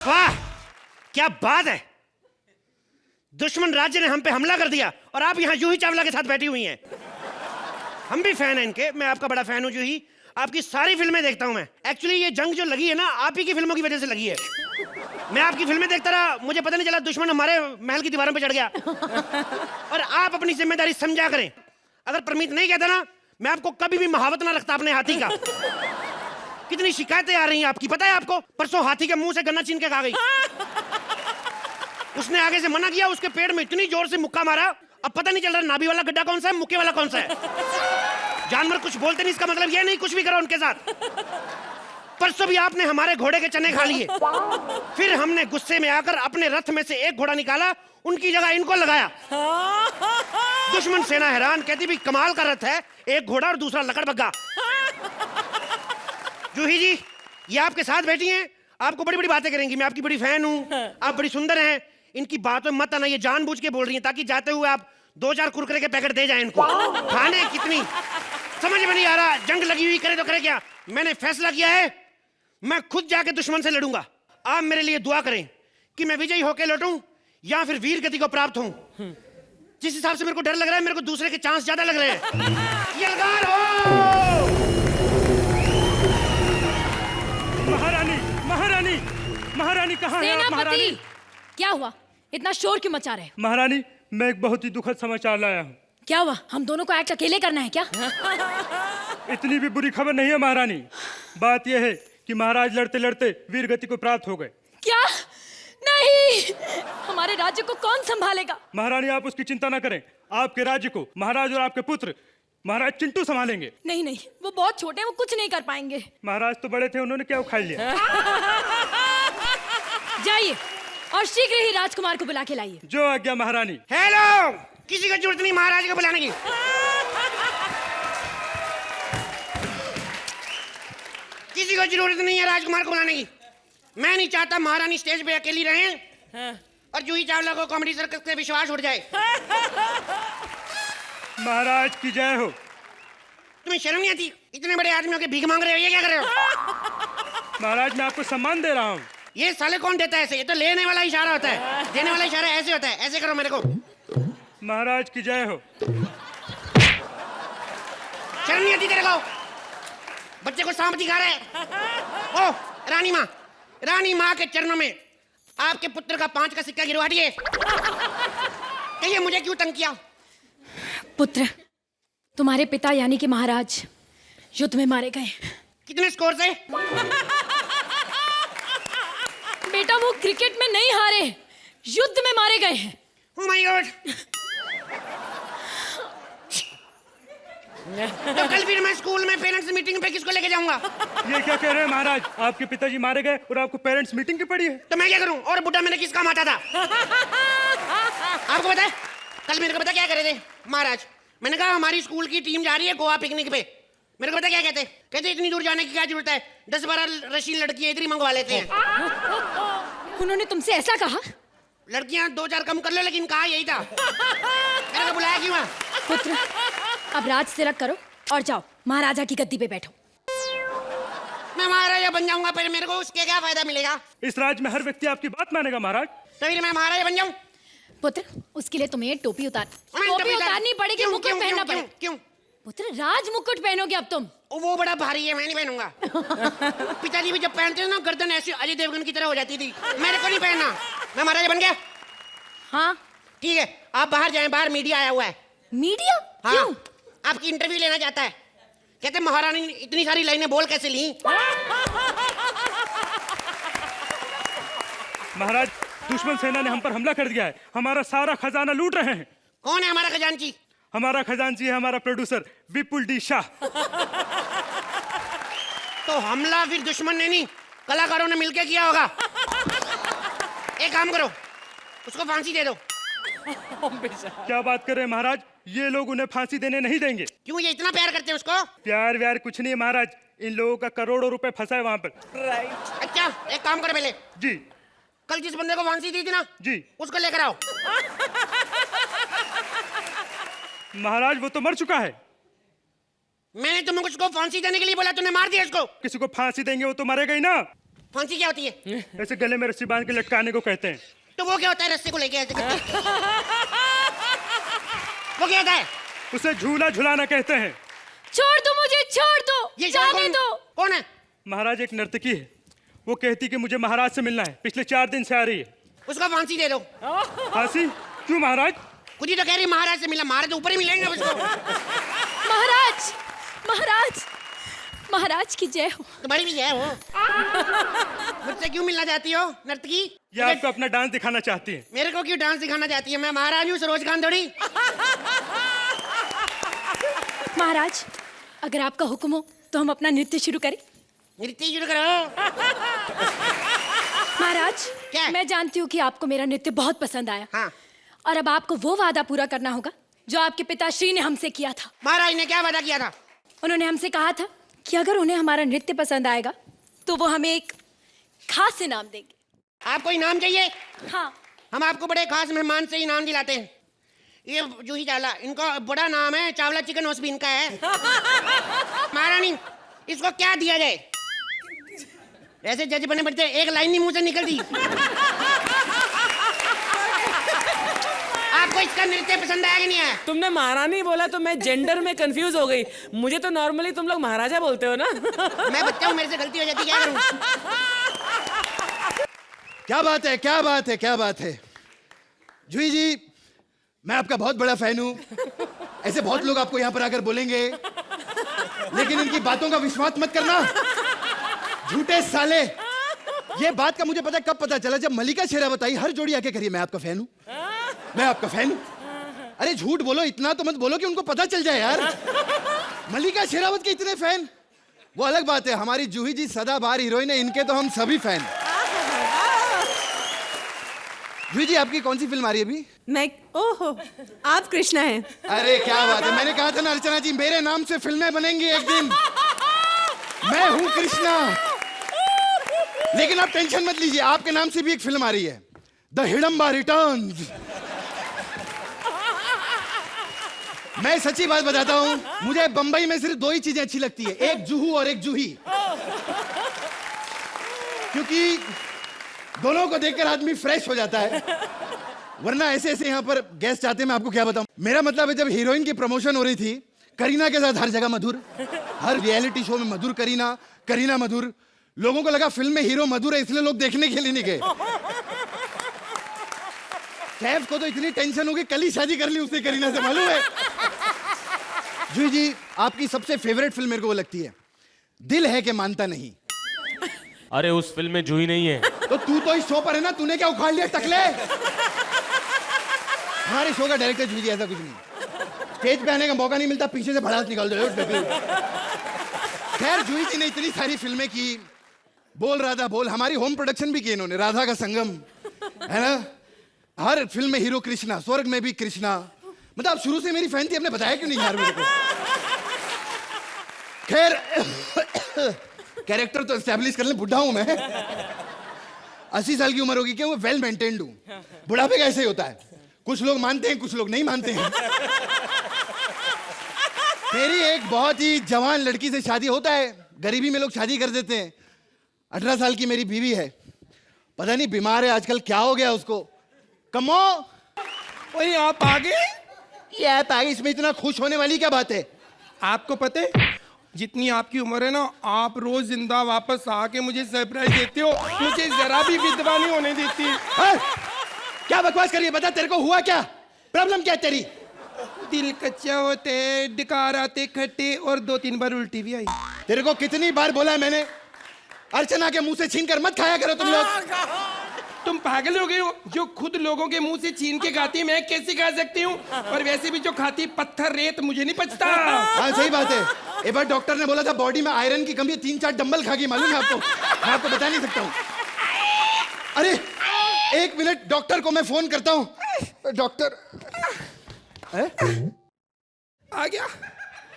वाह, क्या बात है। दुश्मन राज्य ने हम पे हमला कर दिया और आप यहाँ जूही चावला के साथ बैठी हुई हैं। हम भी फैन हैं इनके, मैं आपका बड़ा फैन हूँ जूही, आपकी सारी फिल्में देखता हूँ मैं। एक्चुअली ये जंग जो लगी है ना, आप ही की फिल्मों की वजह से लगी है। मैं आपकी फिल्में देखता रहा, मुझे पता नहीं चला दुश्मन हमारे महल की दीवारों पे चढ़ गया। और आप अपनी जिम्मेदारी समझा करें। अगर परमीत नहीं कहता ना, मैं आपको कभी भी महावत ना रखता अपने हाथी का। कितनी शिकायतें आ रही हैं आपकी, पता है आपको? परसों हाथी के मुंह से गन्ना छीन के खा गई। उसने आगे से मना किया, उसके पेड़ में इतनी जोर से मुक्का मारा, अब पता नहीं चल रहा नाभि वाला गड्ढा कौन सा है, मुक्के वाला कौन सा है। जानवर कुछ बोलते नहीं, इसका मतलब ये नहीं कुछ भी करो उनके साथ। परसों भी आपने हमारे घोड़े के चने खा लिए। फिर हमने गुस्से में आकर अपने रथ में से एक घोड़ा निकाला, उनकी जगह इनको लगाया। दुश्मन सेना हैरान, कहती भी कमाल का रथ है, एक घोड़ा और दूसरा लकड़बग्गा। जूही जी, ये आपके साथ बैठी हैं, आपको बड़ी बड़ी बातें करेंगी। मैं आपकी बड़ी फैन हूँ, आप बड़ी सुंदर हैं। इनकी बातों में मत आना, ये जानबूझ के बोल रही हैं ताकि जाते हुए आप 2-4 कुरकुरे के पैकेट दे जाएं इनको। खाने कितनी समझ में नहीं आ रहा, जंग लगी हुई, करे तो करे क्या। मैंने फैसला किया है, मैं खुद जाके दुश्मन से लड़ूंगा। आप मेरे लिए दुआ करें कि मैं विजयी होकर लौटूं या फिर वीर गति को प्राप्त हूं। जिस हिसाब से मेरे को डर लग रहा है, मेरे को दूसरे के चांस ज्यादा लग रहे हैं। यलगार हो! महारानी, महारानी, महारानी कहाँ है आप? महारानी, क्या हुआ? इतना शोर क्यों मचा रहे? महारानी, मैं एक बहुत ही दुखद समाचार लाया हूँ। क्या हुआ? हम दोनों को एक्ट अकेले करना है क्या? इतनी भी बुरी खबर नहीं है महारानी। बात यह है कि महाराज लड़ते लड़ते वीर गति को प्राप्त हो गए। क्या? नहीं, हमारे राज्य को कौन संभालेगा? महारानी, आप उसकी चिंता न करें, आपके राज्य को महाराज और आपके पुत्र महाराज चिंटू संभालेंगे। नहीं नहीं, वो बहुत छोटे हैं, वो कुछ नहीं कर पाएंगे। महाराज तो बड़े थे, उन्होंने क्या उखाड़ लिया। जाइए और शीघ्र ही राजकुमार को बुला के लाइए। जो आज्ञा महारानी। हेलो, किसी को जरूरत नहीं महाराज को बुलाने की। किसी को जरूरत नहीं है राजकुमार को बुलाने की। मैं नहीं चाहता महारानी स्टेज पे अकेली रहें और जूही चावला को कॉमेडी सर्कस से विश्वास उठ जाए। महाराज की जय हो। तुम्हें शर्म नहीं आती? इतने बड़े आदमियों के भीख मांग रहे हो, ये क्या कर रहे हो? महाराज, मैं आपको सम्मान दे रहा हूँ। ये साले कौन देता है ऐसे? ये तो लेने वाला इशारा होता है, देने वाला इशारा ऐसे होता है। ऐसे करो मेरे को। महाराज की जय हो। शर्म नहीं आती तेरे को? बच्चे को सांप दिखा रहे हैं। ओ रानी माँ के चरणों में आपके पुत्र का 5 का सिक्का गिरवा दिए। कहिए मुझे क्यों तंग किया? पुत्र, तुम्हारे पिता यानी कि महाराज युद्ध में मारे गए। कितने स्कोर से? बेटा, वो क्रिकेट में नहीं हारे, युद्ध में मारे गए हैं। Oh my God! तो कल फिर मैं स्कूल में पेरेंट्स मीटिंग पे किसको लेके जाऊंगा? ये क्या कह रहे हैं महाराज? आपके पिताजी मारे गए और आपको पेरेंट्स मीटिंग की पड़ी है? तो मैं क्या करूं? और बुढ़ा मैंने किस काम आता था? आपको पता है कल मेरे को पता क्या कर रहे थे महाराज? मैंने कहा हमारी स्कूल की टीम जा रही है गोवा पिकनिक पे। मेरे को पता क्या कहते इतनी दूर जाने की क्या जरूरत है, 10-12 रशीन लड़कियां इधर ही मंगवा लेते हैं। उन्होंने तुमसे ऐसा कहा? लड़कियां 2-4 कम कर लो, लेकिन कहा यही था। मेरे को बुलाया क्यों? पुत्र, अब राज तिलक करो और जाओ महाराजा की गद्दी पे बैठो। मैं महाराजा बन जाऊंगा, पर मेरे को उसके क्या फायदा मिलेगा? इस राज्य में हर व्यक्ति आपकी बात मानेगा महाराज। तो फिर मैं महाराजा बन जाऊं? पुत्र, उसके लिए तुम्हें टोपी उतारनी पड़ेगी, मुकुट पहनना पड़ेगा। क्यों? पुत्र, राज मुकुट पहनोगे अब तुम। वो बड़ा भारी है, मैं नहीं पहनूंगा। पिताजी भी जब पहनते थे ना, गर्दन ऐसी अजय देवगन की तरह हो जाती थी। मेरे को नहीं पहनना। मैं महाराजा बन गया। हाँ ठीक है, आप बाहर जाएं, बाहर मीडिया आया हुआ है। मीडिया? हाँ, क्यों? आपकी इंटरव्यू लेना चाहता है। कहते महारानी ने इतनी सारी लाइनें बोल कैसे ली? महाराज, दुश्मन सेना ने हम पर हमला कर दिया है, हमारा सारा खजाना लूट रहे हैं। कौन है हमारा खजांची? हमारा खजांची है हमारा प्रोड्यूसर विपुल डी शाह। तो हमला फिर दुश्मन ने नहीं, कलाकारों ने मिलकर किया होगा। एक काम करो, उसको फांसी दे दो। क्या बात कर रहे हैं महाराज? ये लोग उन्हें फांसी देने नहीं देंगे। क्यों, ये इतना प्यार करते हैं उसको? प्यार व्यार कुछ नहीं है महाराज, इन लोगों का करोड़ों रुपए फंसा है वहाँ पर। अच्छा, एक काम करो पहले, जी कल जिस बंदे को फांसी दी थी ना, जी उसको लेकर आओ। महाराज, वो तो मर चुका है। मैंने तुमको उसको फांसी देने के लिए बोला, तुमने मार दिया इसको। किसी को फांसी देंगे वो तो मरेगा ही ना। फांसी क्या होती है? ऐसे गले में रस्सी बांध के लटकाने को कहते हैं। तो वो क्या होता है रस्सी को लेके ऐसे करके? वो क्या होता है? उसे झूला झुलाना कहते हैं। छोड़ दो मुझे, छोड़ दो, ये जाने दो। कौन है? महाराज एक नर्तकी है, वो कहती कि मुझे महाराज से मिलना है, पिछले 4 दिन से आ रही है। उसको फांसी दे दो। फांसी? क्यों महाराज? खुद ही तो कह रही महाराज से मिला, महाराज ऊपर ही मिलेंगे उसको। महाराज, महाराज, महाराज की जय हो। तुम्हारी भी जय हो। मुझसे क्यों मिलना चाहती हो नर्तकी? ये आपको अपना डांस दिखाना चाहती है। मेरे को क्यों डांस दिखाना चाहती है? मैं महाराज हूँ, सरोज खान थोड़ी। महाराज, अगर आपका हुक्म हो तो हम अपना नृत्य शुरू करें। नृत्य शुरू करो। महाराज, क्या? मैं जानती हूँ कि आपको मेरा नृत्य बहुत पसंद आया। हाँ। और अब आपको वो वादा पूरा करना होगा जो आपके पिताश्री ने हमसे किया था। महाराज ने क्या वादा किया था? उन्होंने हमसे कहा था कि अगर उन्हें हमारा नृत्य पसंद आएगा तो वो हमें एक खास इनाम देंगे। आपको इनाम चाहिए? हाँ। हम आपको बड़े खास मेहमान से इनाम दिलाते हैं। ये जूही चावला, इनका बड़ा नाम है, चावला चिकन हाउस भी इनका है। महारानी, इसको क्या दिया जाए? ऐसे जज बने बैठते, एक लाइन नहीं मुंह से निकलती। आपको इसका नृत्य पसंद आया कि नहीं आया? तुमने महारानी बोला तो मैं जेंडर में कंफ्यूज हो गई। मुझे तो नॉर्मली तुम लोग महाराजा बोलते हो ना। मैं बच्चा हूँ, मेरे से गलती हो जाती, क्या करूँ? क्या बात है, क्या बात है, क्या बात है। जूही जी, मैं आपका बहुत बड़ा फैन हूं। ऐसे बहुत लोग आपको यहां पर आकर बोलेंगे, लेकिन इनकी बातों का विश्वास मत करना, झूठे साले। ये बात का मुझे पता कब पता चला, जब मलिका शेरावत बताई हर जोड़ी आके करिए मैं आपका फैन हूं, मैं आपका फैन हूं। अरे झूठ बोलो, इतना तो मत बोलो कि उनको पता चल जाए यार। मलिका शेरावत के इतने फैन, वो अलग बात है। हमारी जूही जी सदाबहार हीरोइन है, इनके तो हम सभी फैन। जूही जी, आपकी कौन सी फिल्म आ रही है अभी? मैं, ओहो, आप कृष्णा हैं। अरे क्या बात है, मैंने कहा था ना अर्चना जी, मेरे नाम से फिल्में बनेंगी एक दिन। मैं हूं कृष्णा। लेकिन आप टेंशन मत लीजिए, आपके नाम से भी एक फिल्म आ रही है, द हिडम्बा रिटर्न्स। मैं सच्ची बात बताता हूं, मुझे बंबई में सिर्फ 2 ही चीजें अच्छी लगती है, एक जुहू और एक जूही। क्योंकि दोनों को देखकर आदमी फ्रेश हो जाता है, वरना ऐसे ऐसे यहाँ पर गेस्ट आते हैं, मैं आपको क्या बताऊं। मेरा मतलब है, जब हीरोइन की प्रमोशन हो रही थी, करीना के साथ हर जगह मधुर, हर रियलिटी शो में मधुर करीना, करीना मधुर। लोगों को लगा फिल्म में हीरो मधुर है, इसलिए लोग देखने के लिए नहीं गए। कैफ को तो इतनी टेंशन होगी, कल ही शादी कर ली उसने करीना से, मालूम है। जूही जी, आपकी सबसे फेवरेट फिल्म मेरे को वो लगती है, दिल है कि मानता नहीं। अरे उस फिल्म में जूही नहीं है। तो तू तो इस शो पर है ना, तूने क्या उखाड़ लिया टकले? हमारे शो का डायरेक्टर जूही जी ऐसा कुछ नहीं, स्टेज पे आने का मौका नहीं मिलता, पीछे से भड़ास निकाल दो। खैर, जूही जी ने इतनी सारी फिल्में की, बोल राधा बोल, हमारी होम प्रोडक्शन भी की इन्होंने, राधा का संगम, है ना। हर फिल्म में हीरो कृष्णा, स्वर्ग में भी कृष्णा। मतलब आप शुरू से मेरी फैन थी, आपने बताया क्यों नहीं यार मेरे को? खैर, कैरेक्टर तो एस्टैब्लिश कर ले, बुढ़ा हूं मैं, 80 साल की उम्र होगी, क्या वो वेल मेंटेन्ड हूं। बुढ़ापे का ऐसे ही होता है, कुछ लोग मानते हैं, कुछ लोग नहीं मानते हैं। मेरी एक बहुत ही जवान लड़की से शादी होता है, गरीबी में लोग शादी कर देते हैं। 18 साल की मेरी बीवी है, पता नहीं बीमार है आजकल, क्या हो गया उसको। कमो, वही आप आ गए। ये ऐप आ गई, इसमें इतना खुश होने वाली क्या बात है? आपको पता है, जितनी आपकी उम्र है ना, आप रोज जिंदा वापस आके मुझे सरप्राइज देते हो, मुझे जरा भी विधवा नहीं होने देती। हाँ? क्या बकवास करिए, बता तेरे को हुआ क्या, प्रॉब्लम क्या है तेरी? दिल कच्चा होते, डकार आते खट्टे, और 2-3 बार उल्टी भी आई। तेरे को कितनी बार बोला है मैंने, अर्चना के मुंह से छीन कर मत खाया करो तुम लोग। तुम पागल हो गए हो, जो खुद लोगों के मुंह से छीन के खाती, मैं कैसे खा सकती हूँ? और वैसे भी जो खाती पत्थर रेत, मुझे नहीं पचता। हाँ सही बात है, एक बार डॉक्टर ने बोला था बॉडी में आयरन की कमी है, 3-4 डंबल खा गई, मालूम है आपको? मैं आपको बता नहीं सकता हूँ। अरे 1 मिनट, डॉक्टर को मैं फोन करता हूँ। डॉक्टर आ गया।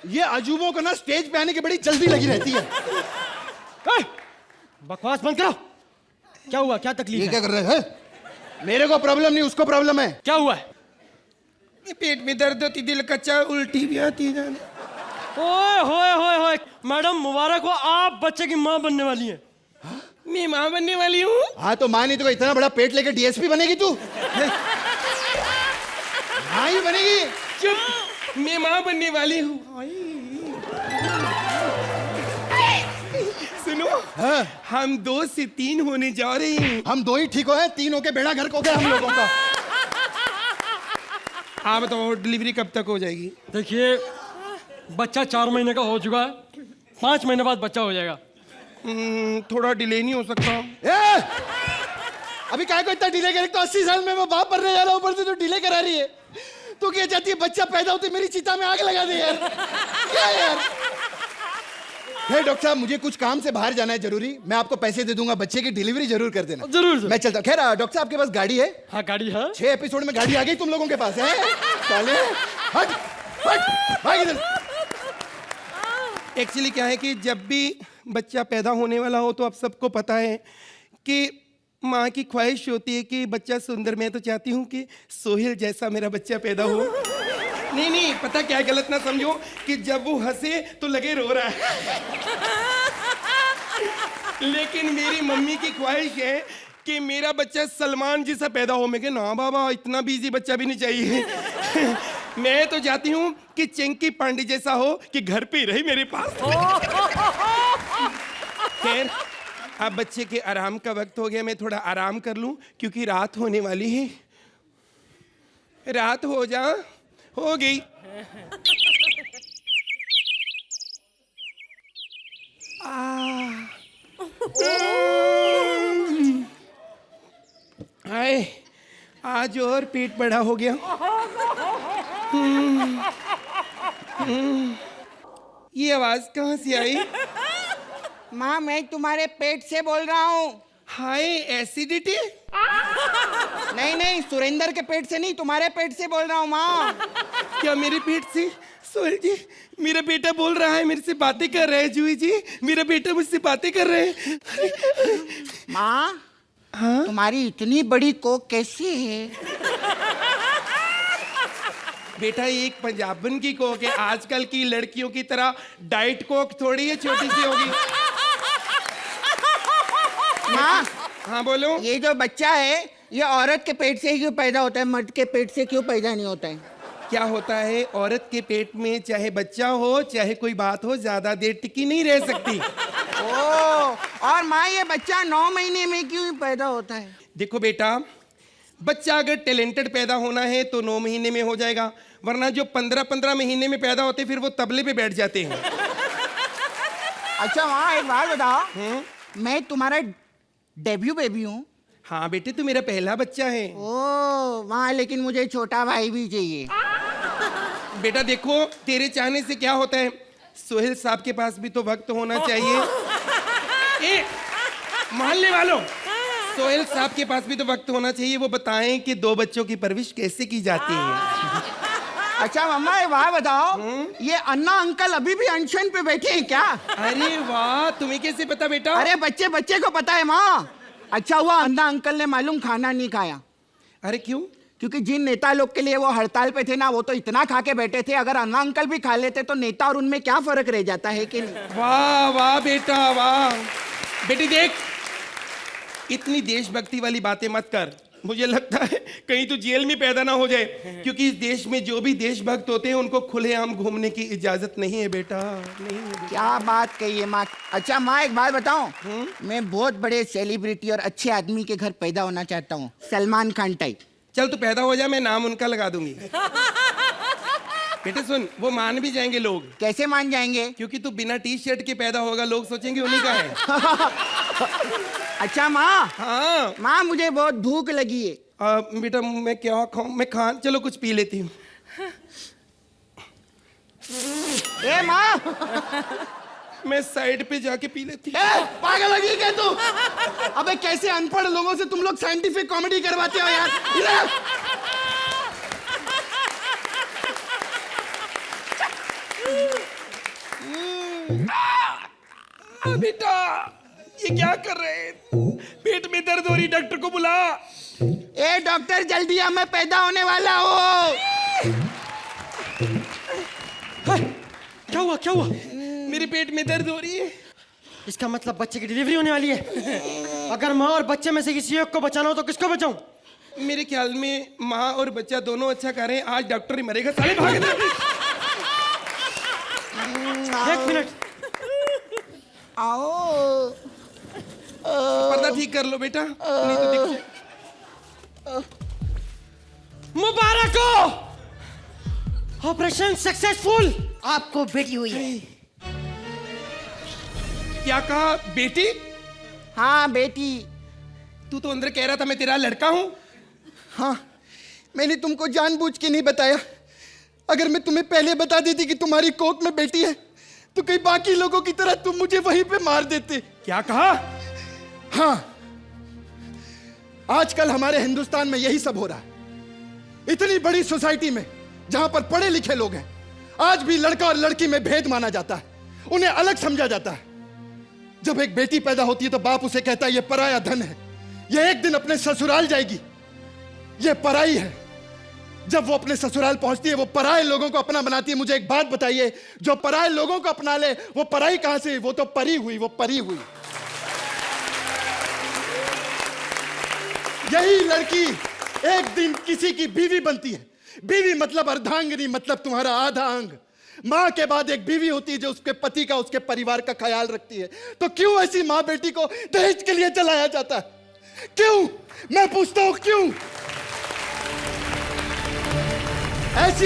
ये अजूबों को ना स्टेज पे आने की बड़ी जल्दी लगी रहती है। बकवास बंद करो। क्या हुआ, क्या तकलीफ ये है? क्या कर रहे हैं? मेरे को प्रॉब्लम नहीं, उसको प्रॉब्लम है। क्या हुआ है? पेट में दर्द होती, दिल कच्चा, उल्टी भी आती है। ओए होए होए होए, मैडम मुबारक हो, आप बच्चे की माँ बनने वाली हैं। मैं माँ बनने वाली हूँ। हाँ तो माँ नहीं तो इतना बड़ा पेट लेके डीएसपी बनेगी तू? हाँ ही बनेगी। चुप, मैं माँ बनने वाली हूँ। सुनो, हाँ। हम 2 से 3 होने जा रहे हैं। हम 2 ही ठीक हो है, 3 होके बेड़ा घर को गया हम लोगों का। आप बताओ डिलीवरी कब तक हो जाएगी? देखिए, बच्चा 4 महीने का हो चुका है, 5 महीने बाद बच्चा हो जाएगा। थोड़ा डिले नहीं हो सकता? ए! अभी काय को इतना डिले करे? तो 80 साल में मैं बाप बनने जा रहा हूँ, ऊपर से तो डिले करा रही है। तो क्या चाहती है बच्चा पैदा होते मेरी चिता में आग लगा दे यार? क्या यार? हे डॉक्टर साहब, मुझे कुछ काम से बाहर जाना है जरूरी। मैं आपको पैसे दे दूंगा, बच्चे की डिलीवरी जरूर कर देना। जरूर सर। मैं चलता हूँ। खैर डॉक्टर साहब, आपके पास गाड़ी है? हाँ गाड़ी है। 6 एपिसोड में गाड़ी आ गई तुम लोगों के पास है? साले हट हट भाग इधर। एक्चुअली क्या है कि जब भी बच्चा पैदा होने वाला हो तो आप सबको पता है कि माँ की ख्वाहिश होती है कि बच्चा सुंदर। मैं तो चाहती हूँ कि सोहेल जैसा मेरा बच्चा पैदा हो। नहीं नहीं, पता क्या है, गलत ना समझो कि जब वो हंसे तो लगे रो रहा है। लेकिन मेरी मम्मी की ख्वाहिश है कि मेरा बच्चा सलमान जैसा पैदा हो। मैं कहा ना बाबा, इतना बिजी बच्चा भी नहीं चाहिए। मैं तो चाहती हूँ कि चंकी पांडे जैसा हो कि घर पे ही रहे मेरे पास। खैर, अब बच्चे के आराम का वक्त हो गया, मैं थोड़ा आराम कर लूं क्योंकि रात होने वाली है। रात हो जा, हो गई। हाय, आज और पेट बड़ा हो गया। ये आवाज कहाँ से आई? माँ, मैं तुम्हारे पेट से बोल रहा हूँ। हाय, एसिडिटी? नहीं नहीं, सुरेंद्र के पेट से नहीं, तुम्हारे पेट से बोल रहा हूँ माँ। क्या मेरे पेट से? सोहेल जी, मेरा बेटा बोल रहा है, मेरे से बातें कर रहे हैं। जूही जी, मेरा बेटा मुझसे बातें कर रहे हैं। माँ, हाँ? तुम्हारी इतनी बड़ी कोक कैसी है? बेटा, ये एक पंजाबन की कोक है। आजकल की लड़कियों की तरह डाइट कोक थोड़ी है, छोटी सी होगी। माँ, हाँ बोलो। ये जो बच्चा है ये औरत के पेट से ही क्यों पैदा होता है, मर्द के पेट से क्यों पैदा नहीं होता है? क्या होता है, औरत के पेट में चाहे बच्चा हो चाहे कोई बात हो, ज्यादा देर टिकी नहीं रह सकती। ओ, और माँ ये बच्चा 9 महीने में क्यों पैदा होता है? देखो बेटा, बच्चा अगर टैलेंटेड पैदा होना है तो 9 महीने में हो जाएगा, वरना जो 15-15 महीने में पैदा होते फिर वो तबले पे बैठ जाते हैं। अच्छा माँ, एक बात बताओ, मैं तुम्हारा डेब्यू बेबी हूँ। हाँ बेटे, तू मेरा पहला बच्चा है। ओ माँ, लेकिन मुझे छोटा भाई भी चाहिए। बेटा देखो, तेरे चाहने से क्या होता है, सोहेल साहब के पास भी तो वक्त होना चाहिए। ए, मोहल्ले वालों, सोहेल साहब के पास भी तो वक्त होना चाहिए, वो बताएं कि 2 बच्चों की परवरिश कैसे की जाती है। अच्छा मम्मा, ये बात बताओ, ये अन्ना अंकल अभी भी अनशन पे बैठे हैं क्या? अरे वाह, तुम्हें कैसे पता बेटा? अरे बच्चे बच्चे को पता है माँ। अच्छा हुआ अन्ना अंकल ने मालूम खाना नहीं खाया। अरे क्यों? क्योंकि जिन नेता लोग के लिए वो हड़ताल पे थे ना, वो तो इतना खा के बैठे थे, अगर अन्ना अंकल भी खा लेते तो नेता और उनमें क्या फर्क रह जाता है कि नहीं? वाह वाह बेटा वाह। बेटी देख, इतनी देशभक्ति वाली बातें मत कर, मुझे लगता है कहीं तो जेल में पैदा ना हो जाए, क्योंकि इस देश में जो भी देशभक्त होते हैं उनको खुलेआम घूमने की इजाजत नहीं है बेटा, नहीं है बेटा। क्या बात कही है माँ। अच्छा माँ, एक बात बताऊं, मैं बहुत बड़े सेलिब्रिटी और अच्छे आदमी के घर पैदा होना चाहता हूँ, सलमान खान टाइप। चल तू पैदा हो जा, मैं नाम उनका लगा दूंगी। बेटे सुन, वो मान भी जाएंगे लोग। कैसे मान जाएंगे? क्योंकि तू बिना टी शर्ट के पैदा होगा, लोग सोचेंगे उन्हीं का है। अच्छा माँ, हाँ माँ मुझे बहुत भूख लगी है। बेटा मैं क्या खाऊं? मैं चलो कुछ पी लेती हूँ। ए माँ, मैं साइड पे जाके पी लेती हूँ। पागल लगी क्या तू? अबे कैसे अनपढ़ लोगों से तुम लोग साइंटिफिक कॉमेडी करवाते हो यार? इधर! बेटा ये क्या कर रहे हैं? पेट में दर्द हो रही, डॉक्टर को बुला। ए डॉक्टर जल्दी आ, मैं पैदा होने वाला हूँ। क्या हुआ क्या हुआ? मेरे पेट में दर्द हो रही है। इसका मतलब बच्चे की डिलीवरी होने वाली है। अगर माँ और बच्चे में से किसी एक को बचाना हो तो किसको बचाऊं? मेरे ख्याल में माँ और बच्चा दोनों अच्छा कर रहे हैं। आज डॉक्टर ही मरेगा, साले भाग दे। एक मिनट, आओ पर्दा ठीक कर लो बेटा, नहीं तो दिख जाए। मुबारक हो, ऑपरेशन सक्सेसफुल। आपको बेटी हुई है। क्या कहा बेटी? हाँ बेटी। तू तो अंदर कह रहा था मैं तेरा लड़का हूँ। हाँ, मैंने तुमको जानबूझ के नहीं बताया। अगर मैं तुम्हें पहले बता देती कि तुम्हारी कोख में बेटी है तो कई बाकी लोगों की तरह तुम मुझे वहीं पे मार देते। क्या कहा? हाँ, आजकल हमारे हिंदुस्तान में यही सब हो रहा है। इतनी बड़ी सोसाइटी में जहां पर पढ़े लिखे लोग हैं, आज भी लड़का और लड़की में भेद माना जाता है, उन्हें अलग समझा जाता है। जब एक बेटी पैदा होती है तो बाप उसे कहता है ये पराया धन है, ये एक दिन अपने ससुराल जाएगी, ये पराई है। जब वो अपने ससुराल पहुंचती है वो पराये लोगों को अपना बनाती है। मुझे एक बात बताइए, जो पराये लोगों को अपना ले वो पराई कहां से? वो तो परी हुई, वो परी हुई। यही लड़की एक दिन किसी की बीवी बनती है। बीवी मतलब अर्धांगिनी, मतलब तुम्हारा आधा अंग। मां के बाद एक बीवी होती है जो उसके पति का, उसके परिवार का ख्याल रखती है। तो क्यों ऐसी मां बेटी को दहेज के लिए जलाया जाता है? क्यों? मैं पूछता हूं क्यों? ऐसी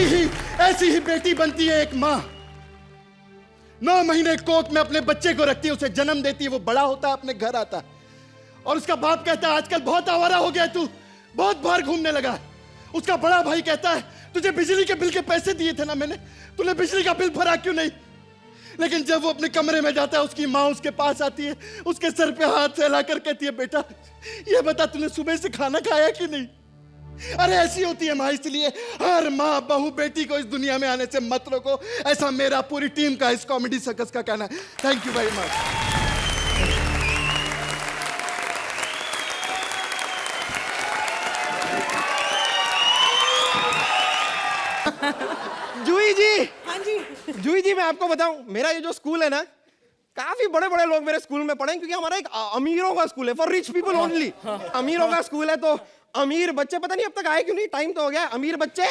ही बेटी बनती है एक मां। 9 महीने कोख में अपने बच्चे को रखती है, उसे जन्म देती है, वो बड़ा होता है, अपने घर आता है और उसका बाप कहता है आजकल बहुत आवारा हो गया तू, बहुत बाहर घूमने लगा। उसका बड़ा भाई कहता है तुझे बिजली के बिल के पैसे दिए थे ना मैंने, तूने बिजली का बिल भरा क्यों नहीं? लेकिन जब वो अपने कमरे में जाता है उसकी माँ उसके पास आती है, उसके सर पे हाथ फैलाकर कहती है बेटा ये बता तूने सुबह से खाना खाया कि नहीं? अरे ऐसी होती है माँ, इसलिए हर माँ बहू बेटी को इस दुनिया में आने से मत रोको, ऐसा मेरा पूरी टीम का इस कॉमेडी सर्कस का कहना है। Thank you very much. Juhi ji, हाँ जी। जूही जी मैं आपको बताऊं, मेरा ये जो स्कूल है ना, काफी बड़े बड़े लोग मेरे स्कूल में पढ़े हैं, क्योंकि हमारा एक अमीरों का स्कूल है, फॉर रिच पीपल ओनली। अमीरों का स्कूल है तो अमीर बच्चे पता नहीं अब तक आए क्यों नहीं, टाइम तो हो गया। अमीर बच्चे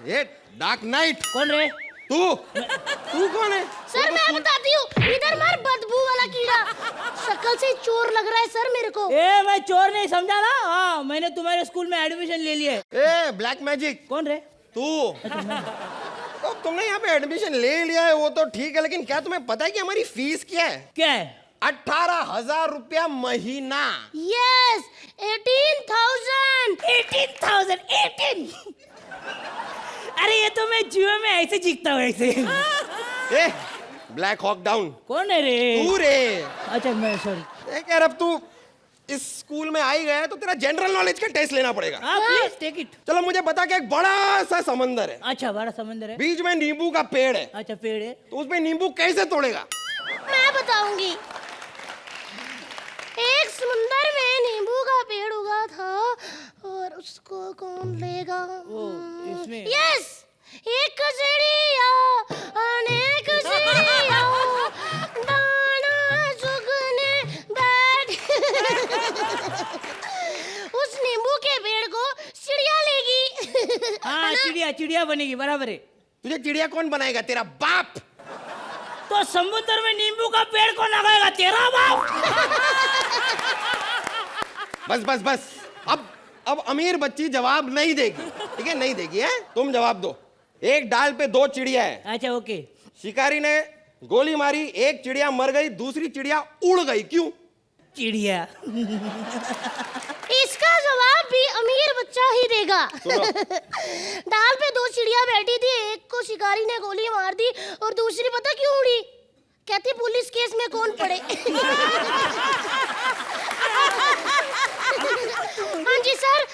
ये डार्क नाइट कौन रे? तू कौन है? सर मैं बताती हूँ, इधर मार बदबू वाला कीड़ा, शक्ल से चोर लग रहा है सर मेरे को। ए मैं चोर नहीं समझा ना। हाँ मैंने तुम्हारे स्कूल में एडमिशन ले लिया है। ए ब्लैक मैजिक कौन रे? तू तो तुमने यहाँ पे एडमिशन ले लिया है वो तो ठीक है, लेकिन क्या तुम्हें पता है कि हमारी फीस क्या है? क्या है? 18,000 रुपया महीना। यस 18,000। 18,000 अरे ये तो मैं जुए में ऐसे जीतता हूँ ऐसे। ए ब्लैक हॉक डाउन। कौन है रे? तू रे। अच्छा मैं सॉरी। यार अब तू इस स्कूल में आई गया है तो तेरा जनरल नॉलेज का टेस्ट लेना पड़ेगा। हाँ प्लीज टेक इट। चलो मुझे बता कि एक बड़ा सा समंदर है, अच्छा बड़ा समंदर है, बीच में नींबू का पेड़ है, अच्छा पेड़ है, तो उसमें नींबू कैसे तोड़ेगा? मैं बताऊंगी। एक समुंदर में नींबू का पेड़ उगा था और उसको कौन लेगा? इसमें यस एक चिड़िया अनेक चिड़िया दाना चुगने बैठ उस नींबू के पेड़ को चिड़िया लेगी। हाँ चिड़िया बनेगी, बराबर है। तुझे चिड़िया कौन बनाएगा? तेरा बाप। तो समुद्र में नींबू का पेड़ कौन लगाएगा? तेरा बाप। बस अब अमीर बच्ची जवाब नहीं देगी, ठीक है? नहीं देगी है? तुम जवाब दो। एक डाल पे 2 चिड़िया है। अच्छा ओके। शिकारी ने गोली मारी, एक चिड़िया मर गई, दूसरी चिड़िया उड़ गई, क्यों? चिड़िया। इसका जवाब भी अमीर बच्चा ही देगा। डाल पे 2 चिड़िया बैठी थी, एक को शिकारी ने गोली मार दी और दूसरी पता क्यों उड़ी? कहती पुलिस केस में कौन पड़े। हाँ जी सर।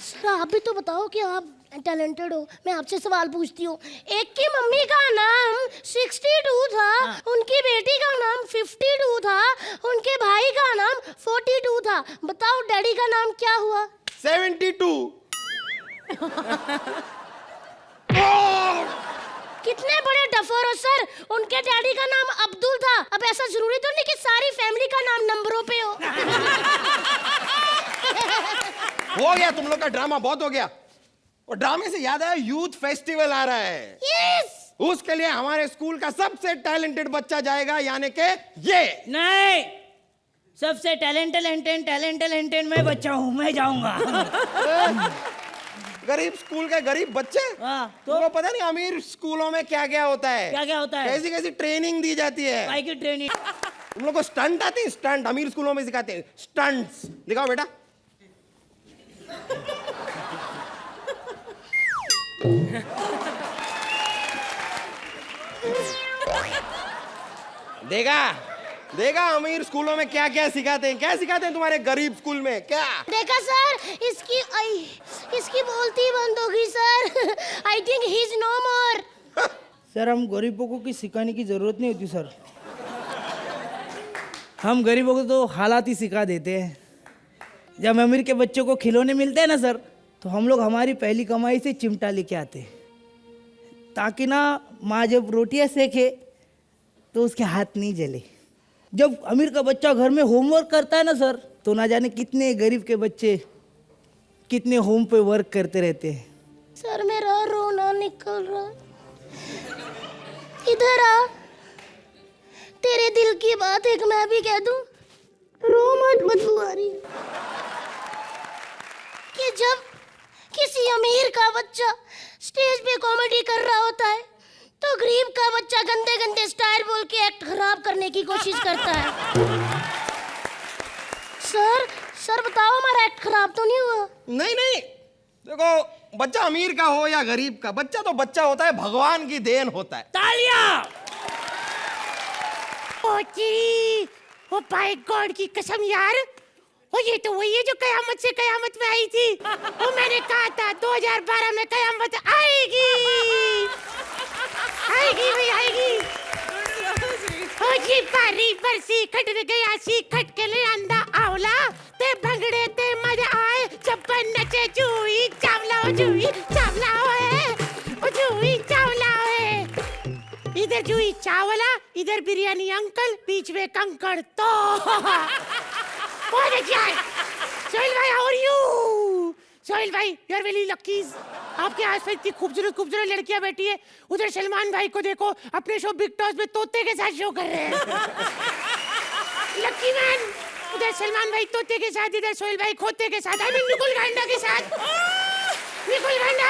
सर आप भी तो बताओ कि आप टैलेंटेड हो। मैं आपसे सवाल पूछती हूँ। एक की मम्मी का नाम 62 था, उनकी बेटी का नाम 52 था, उनके भाई का नाम 42 था। बताओ डैडी का नाम क्या हुआ? 72। कितने बड़े डफर हो सर। उनके डैडी का नाम अब्दुल था। अब ऐसा जरूरी तो नहीं कि सारी फैमिली का नाम नंबरों पे हो। हो गया तुम लोग का ड्रामा, बहुत हो गया। और ड्रामे से याद आया, यूथ फेस्टिवल आ रहा है। यस। उसके लिए हमारे स्कूल का सबसे टैलेंटेड बच्चा जाएगा, यानी कि ये। नहीं, सबसे टैलेंटेड मैं बच्चा हूँ, मैं जाऊंगा। गरीब स्कूल के गरीब बच्चे। तो तुमको पता नहीं अमीर स्कूलों में क्या क्या होता है? क्या क्या होता है? कैसी कैसी ट्रेनिंग दी जाती है। भाई की ट्रेनिंग। तुम लोग को स्टंट आती है? स्टंट अमीर स्कूलों में सिखाते हैं। स्टंट्स दिखाओ बेटा। देखा अमीर स्कूलों में क्या क्या सिखाते हैं? क्या सिखाते हैं तुम्हारे गरीब स्कूल में? क्या देखा सर, इसकी बोलती बंद होगी sir. I think he is no more. Sir हम गरीबों को कुछ सिखाने की जरूरत नहीं होती सर। हम गरीबों को तो हालात ही सिखा देते हैं। जब अमीर के बच्चों को खिलौने मिलते हैं ना सर, तो हम लोग हमारी पहली कमाई से चिमटा लेके आते हैं, ताकि ना माँ जब रोटियां सेके तो उसके हाथ नहीं जले। जब अमीर का बच्चा घर में होमवर्क करता है ना सर, तो ना जाने कितने गरीब के बच्चे कितने होम पे वर्क करते रहते हैं। सर मेरा रोना निकल रहा। इधर आ, तेरे दिल की बात एक मैं भी कह दूं। रो मत, बदबू आ रही है। कि जब किसी अमीर का बच्चा स्टेज पे कॉमेडी कर रहा होता है, तो गरीब का बच्चा गंदे गंदे स्टाइल बोल के एक्ट खराब करने की कोशिश करता है। सर बताओ हमारा एक्ट खराब तो नहीं हुआ? नहीं, देखो बच्चा अमीर का हो या गरीब का, बच्चा तो बच्चा होता है, भगवान की देन होता है। तालियां! ओ माय गॉड की कसम यार, ओ ये तो वही है जो कयामत से कयामत में आई थी। ओ मैंने कहा था 2012 में कयामत आएगी भाई आएगी। ओ जी बारी बरसी खट गया सी खट के ले आंदा आवला ते भंगड़े ते मजा आए जब नचे जूही चावला जूही चावला ओ जूही चावला इधर जूही चावला, इधर बिरयानी अंकल, बीच में कंकड़। तो बहुत अच्छा है। सोहेल भाई हाउ आर यू? सोहेल भाई यू आर वेरी लकी। आपके आसपास इतनी खूबसूरत लड़कियां बैठी है। उधर सलमान भाई को देखो, अपने शो बिग टॉस में तोते के साथ शो कर रहे हैं। Lucky man. उधर सलमान भाई तोते के साथ, इधर सोहेल भाई खोते के साथ, निकुल गांडा के साथ। निकुल गांडा,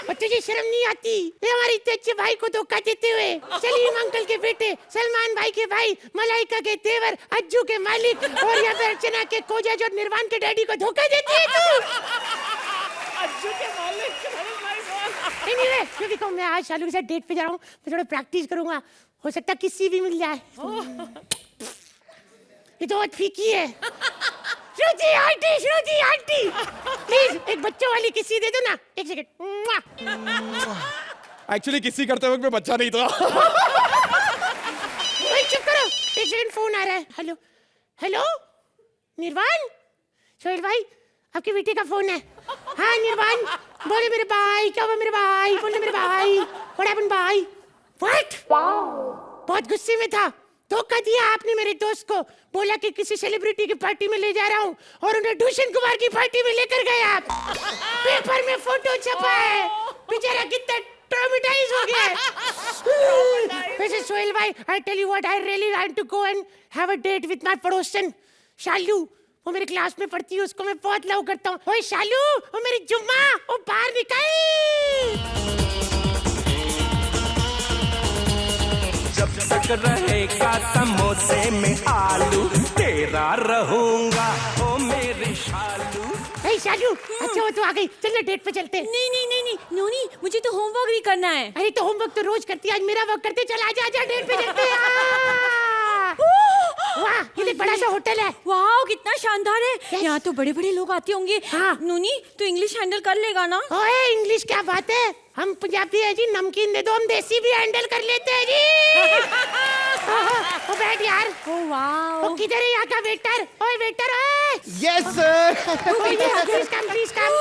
तुझे शर्म नहीं आती ये हमारे इतने अच्छे भाई को धोखा देते हुए? सलीम अंकल के बेटे, सलमान भाई के भाई, मलाइका के देवर, अज्जू के मालिक और यहाँ पे अर्चना के कोजा जो निर्वाण के डैडी को धोखा देती है तू। अज्जू के मालिक। Anyway, जो भी कहूँ, मैं आज शालू के साथ डेट पे जा रहा हूँ। मैं थोड़ा प्रैक्टिस करूंगा, हो सकता है किसी भी मिल जाए। ये तो बहुत फीकी है। श्रुति आंटी प्लीज एक बच्चों वाली किसी दे दो ना। एक सेकंड। एक्चुअली किसी करते वक्त में बच्चा नहीं था। चुप करो, एक सेकंड फोन आ रहा है। हेलो निर्वाण? सोहेल भाई आपके बेटे का फोन है। हाँ निर्वाण बोले मेरे भाई, क्या हुआ मेरे भाई? बोले मेरे भाई व्हाट हैपेंड भाई? व्हाट? बहुत गुस्से में था, धोखा दिया आपने मेरे दोस्त को। बोला कि किसी सेलिब्रिटी की पार्टी में ले जा रहा हूँ और उन्हें भूषण कुमार की पार्टी में लेकर गए आप। पेपर में फोटो छपा है, बेचारा कितना ट्रॉमेटाइज हो गया है। वैसे सोहेल भाई I tell you what, I really want to go and have a date with my पड़ोसन शालू। वो मेरे क्लास में पढ़ती है, उसको मैं बहुत लव करता हूँ। ओए शालू, वो मेरी जुम्मा, वो बाहर निकल। जब तक रहेगा समोसे में आलू, तेरा रहूंगा ओ मेरी शालू। हे शालू, अच्छा वो तो आ गई, चल डेट पे चलते हैं। नहीं नोनी, मुझे तो होमवर्क भी करना है। अरे तो होमवर्क तो रोज करती है, आज मेरा वर्क करते। चल आजा डेट पे चलते हैं। वाह, ये देख बड़ा सा होटल है। वाह कितना शानदार है। यहाँ तो बड़े बड़े लोग आते होंगे। हाँ। नूनी तू इंग्लिश हैंडल कर लेगा ना? ओए इंग्लिश क्या बात है, हम पंजाबी है जी, नमकीन दे दो, हम देसी भी हैंडल कर लेते हैं जी। ओ बैठ यार। ओ वाह। ओ किधर है यहाँ का वेटर? ओए वेटर, ओए yes sir. Please come, please come.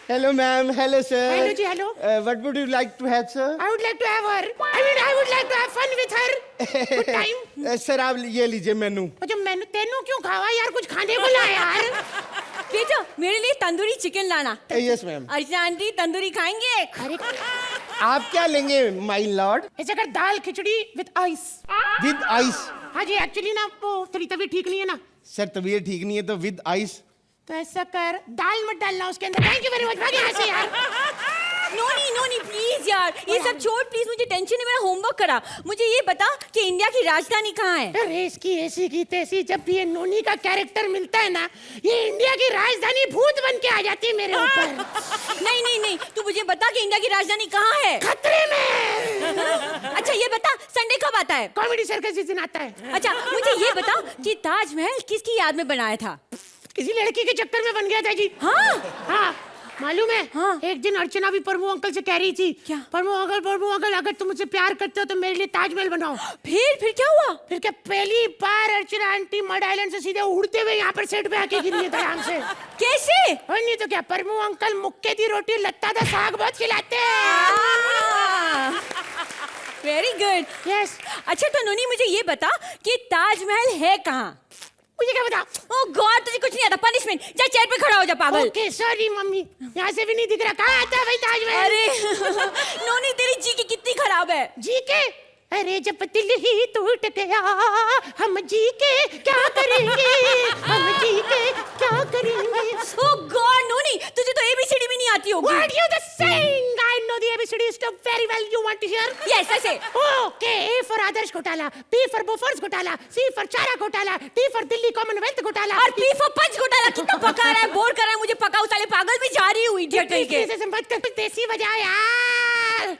Hello ma'am, hello sir. Hello जी, hello. What would you like to have sir? I would like to have her. I would like to have fun with her. Good time. Sir आप ये लीजिए मेनू। जो मैंने तेनू क्यों खावा यार, कुछ खाने को ला यार। बेटा मेरे लिए तंदूरी चिकन लाना। Yes ma'am. Archana aunty tandoori खाएंगे? अरे आप क्या लेंगे माय लॉर्ड? ऐसे कर dal khichdi with ice. With ice? हाँ जी, एक्चुअली ना वो थोड़ी तबीयत ठीक नहीं है ना। सर तबीयत ठीक नहीं है तो विद आइस? तो ऐसा कर, दाल मत डालना उसके अंदर। थैंक यू वेरी मच, भाग यहाँ से यार। नोनी प्लीज यार, ये सब छोड़ प्लीज, मुझे टेंशन है, मेरा होमवर्क करा। मुझे ये बता कि इंडिया की राजधानी कहाँ है? अरे इसकी ऐसी की तैसी, जब भी ये नोनी का कैरेक्टर मिलता है ना, ये इंडिया की राजधानी भूत बन के आ जाती है मेरे ऊपर। नहीं, तू मुझे बता कि इंडिया की राजधानी कहाँ है? खतरे में। अच्छा ये बता संडे कब आता है? कॉमेडी सर्कस जिस दिन आता है। अच्छा मुझे ये बता कि ताजमहल किसकी याद में बनाया था? किसी लड़की के चक्कर में बन गया था जी। हाँ मालूम है। हाँ। एक दिन अर्चना भी प्रभु अंकल से कह रही थी, क्या? प्रभु अंकल अगर तुम मुझसे प्यार करते हो तो मेरे लिए ताजमहल बनाओ। फिर क्या हुआ? फिर क्या, पहली बार अर्चना आंटी मड आइलैंड से सीधे उड़ते हुए यहाँ पर सेट पे आके गिरी है आराम से। कैसे? और नहीं तो क्या, प्रभु अंकल मुक्के दी रोटी लत्ता दा साग बहुत खिलाते हैं। Very good. यस। अच्छा तो नोनी मुझे ये बता कि ताजमहल है कहाँ? मुझे क्या बता? ओह गॉड, तुझे कुछ नहीं आता। पनिशमेंट, जा चेयर पे खड़ा हो जा पागल। ओके सॉरी मम्मी, यहाँ से भी नहीं दिख रहा। कहाँ आता है भाई ताजमहल? अरे नोनी तेरी जी की कितनी खराब है। जी के? अरे जब दिल ही टूट गया, हम जी के क्या करेंगे, हम जी के क्या करेंगे। ओह गॉड नोनी, तुझे तो एबीसीडी भी नहीं आती होगी। What you the saying? I know the ABCD stuff very well. You want to hear? Yes, ऐसे। Okay, A for आदर्श घोटाला, B for बोफोर्स घोटाला, C for चारा घोटाला, D for दिल्ली कॉमनवेल्थ घोटाला, और P for पंच घोटाला। कितना पका रहा है, बोर कर रहा है मुझे। पकाऊ साले पागल, भी जा रही हूँ इडियट कहीं के। ऐसे मत कर, देसी बजाओ यार।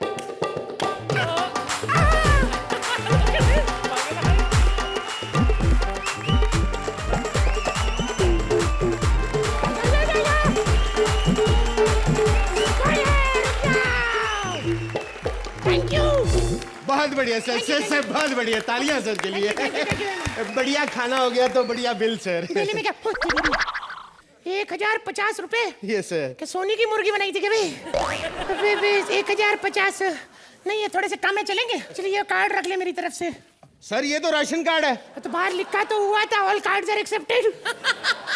Thank you. बहुत बढ़िया सर, बहुत बढ़िया। तालियां सर के लिए। बढ़िया खाना हो गया तो बढ़िया बिल सर। दिल्ली में क्या 1050 रुपए? Yes sir. क्या सोनी की मुर्गी बनाई थी क्या भाई? 1050 नहीं है, थोड़े से कम है, चलेंगे? चलिए ये कार्ड रख ले मेरी तरफ से। सर ये तो राशन कार्ड है। तो बाहर लिखा तो हुआ था ऑल कार्ड्स आर एक्सेप्टेड।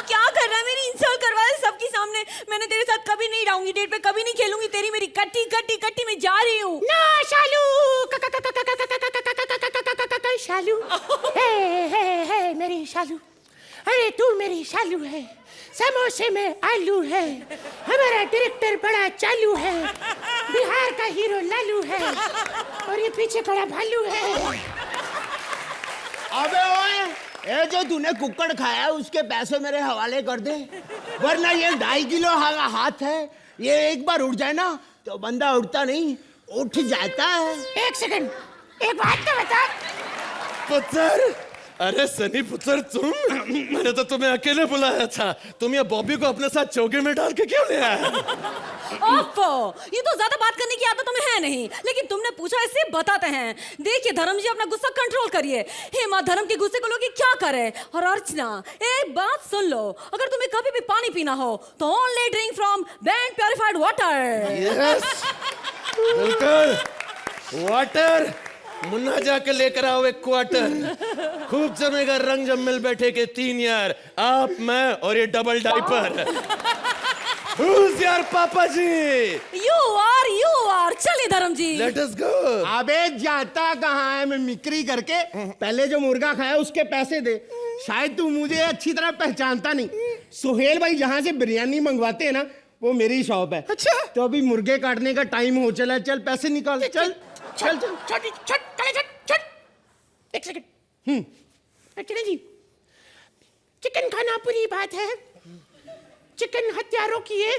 क्या कर रहा है? मेरी इंसल्ट करवा रहा है सबके सामने। मैंने तेरे साथ कभी नहीं रहूंगी, डेट पे कभी नहीं खेलूंगी। तेरी मेरी कट्टी मैं जा रही हूँ। नो शालू, शालू, हे मेरी शालू। अरे तू मेरी शालू है, समोसे में आलू है, हमारा डायरेक्टर बड़ा चालू है, बिहार का हीरो लालू है, और ये पीछे खड़ा भालू है। अबे ओए, ये जो तूने कुक्कड़ खाया उसके पैसे मेरे हवाले कर दे, वरना ये 2.5 किलो हाथ है, ये एक बार उठ जाए ना तो बंदा उठता नहीं, उठ जाता है। एक सेकंड, एक बात तो बता। पुत्र, अरे सनी पुत्र तुम, मैंने तो तुम्हें अकेले बुलाया था, तुम ये बॉबी को अपने साथ चौके में डाल के क्यों ले आए? ओफो, ये तो ज्यादा बात करने की आदत तुम्हें है नहीं, लेकिन तुमने पूछा इसलिए बताते हैं। देखिए धर्म जी, अपना गुस्सा कंट्रोल करिए। हे माँ, धर्म के गुस्से को लोग क्या करे। और अर्चना, एक बात सुन लो, अगर तुम्हें कभी भी पानी पीना हो तो only drink from band purified water. Yes, बिल्कुल, वाटर। मुन्ना जाके लेकर आओ एक क्वार्टर। खूब जमेगा रंग जब मिल बैठे के 3 यार, आप, मैं और ये डबल डाइपर। Who's your पापा जी? You are। चलिए धर्म जी, Let us go। अबे जाता कहाँ है? मैं मिक्री करके पहले जो मुर्गा खाया उसके पैसे दे। शायद तू मुझे अच्छी तरह पहचानता नहीं। सुहेल भाई जहाँ से बिरयानी मंगवाते हैं ना, वो मेरी शॉप है। अच्छा, तो अभी मुर्गे काटने का टाइम हो चला, चल पैसे निकाल। चल चल छट। एक सेकंड। अर्चना जी, चिकन खाना बुरी बात है, चिकन हत्या रोकिए,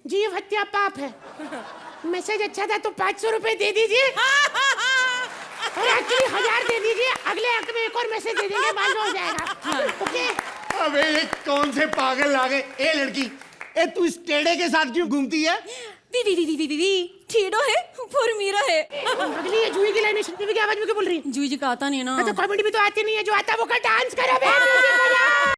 जीव हत्या पाप है। मैसेज अच्छा था तो 500 रुपए दे दीजिए। और एक्चुअली 1000 दे दीजिए, अगले अंक में एक और मैसेज दे देंगे, मालूम हो जाएगा। ओके। अबे ये कौन से पागल आ गए? ए लड़की, ए तू इस टेढ़े के साथ क्यों घूमती है? वी ठीडो है फॉर मीरा है। अगली ये जूही की लाइन है, की आवाज में क्यों बोल रही है? जूही जी का आता नहीं है ना। तो कॉमेडी भी तो आती नहीं है, जो आता है वो का डांस करो बे, म्यूजिक बजाओ।